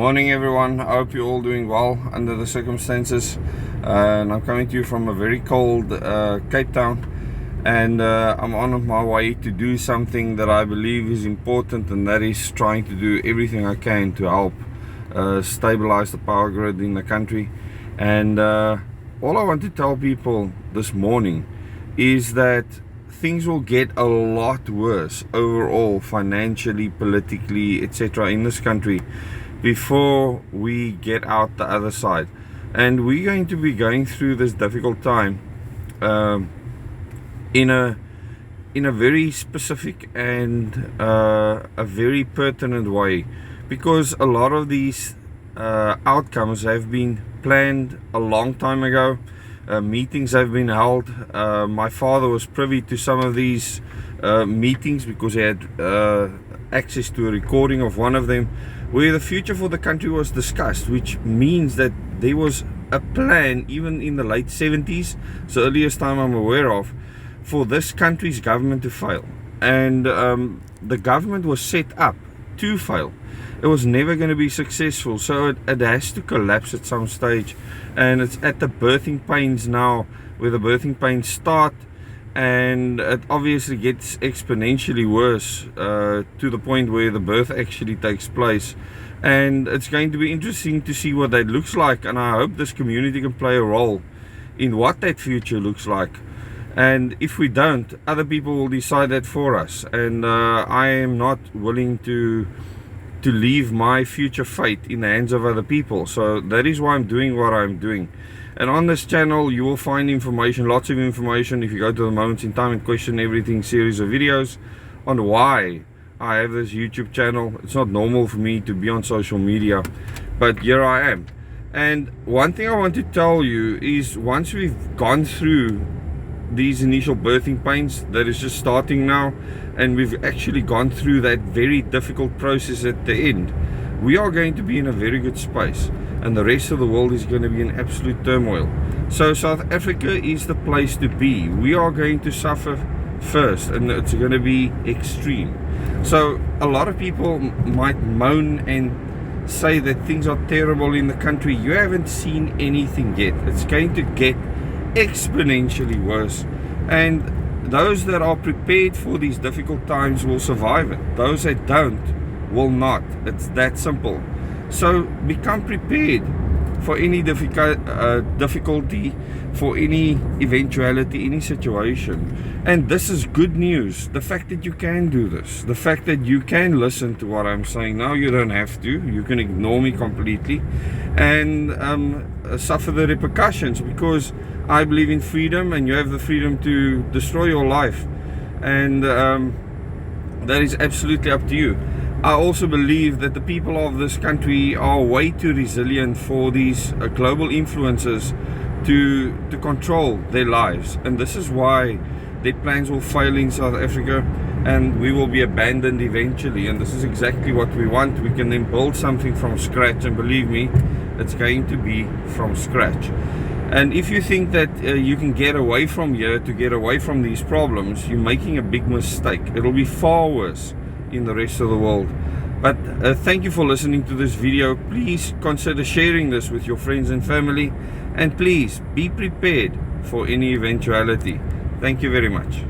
Morning everyone, I hope you're all doing well under the circumstances. And I'm coming to you from a very cold Cape Town, and I'm on my way to do something that I believe is important, and that is trying to do everything I can to help stabilize the power grid in the country. And all I want to tell people this morning is that things will get a lot worse overall, financially, politically, etc. in this country before we get out the other side. And we're going to be going through this difficult time in a very specific and a very pertinent way, because a lot of these outcomes have been planned a long time ago. Meetings have been held. My father was privy to some of these meetings because he had access to a recording of one of them, where the future for the country was discussed, which means that there was a plan even in the late 70s, so earliest time I'm aware of, for this country's government to fail. And the government was set up to fail. It was never going to be successful, so it has to collapse at some stage. And it's at the birthing pains now, where the birthing pains start, and it obviously gets exponentially worse to the point where the birth actually takes place. And it's going to be interesting to see what that looks like, and I hope this community can play a role in what that future looks like. And if we don't, other people will decide that for us, and I am not willing to leave my future fate in the hands of other people. So that is why I'm doing what I'm doing. And on this channel you will find information, lots of information, if you go to the Moments in Time and Question Everything series of videos on why I have this YouTube channel. It's not normal for me to be on social media, but here I am. And one thing I want to tell you is, once we've gone through these initial birthing pains that is just starting now, and we've actually gone through that very difficult process at the end, we are going to be in a very good space, and the rest of the world is going to be in absolute turmoil. So South Africa is the place to be. We are going to suffer first, and it's going to be extreme. So a lot of people might moan and say that things are terrible in the country. You haven't seen anything yet. It's going to get exponentially worse, and those that are prepared for these difficult times will survive it. Those that don't will not. It's that simple. So become prepared for any difficulty, for any eventuality, any situation. And this is good news, the fact that you can do this, the fact that you can listen to what I'm saying now. You don't have to. You can ignore me completely and suffer the repercussions, because I believe in freedom, and you have the freedom to destroy your life, and that is absolutely up to you. I also believe that the people of this country are way too resilient for these global influences to control their lives, and this is why their plans will fail in South Africa, and we will be abandoned eventually. And this is exactly what we want. We can then build something from scratch, and believe me, it's going to be from scratch. And if you think that you can get away from here to get away from these problems, you're making a big mistake. It'll be far worse in the rest of the world. But thank you for listening to this video. Please consider sharing this with your friends and family, and please be prepared for any eventuality. Thank you very much.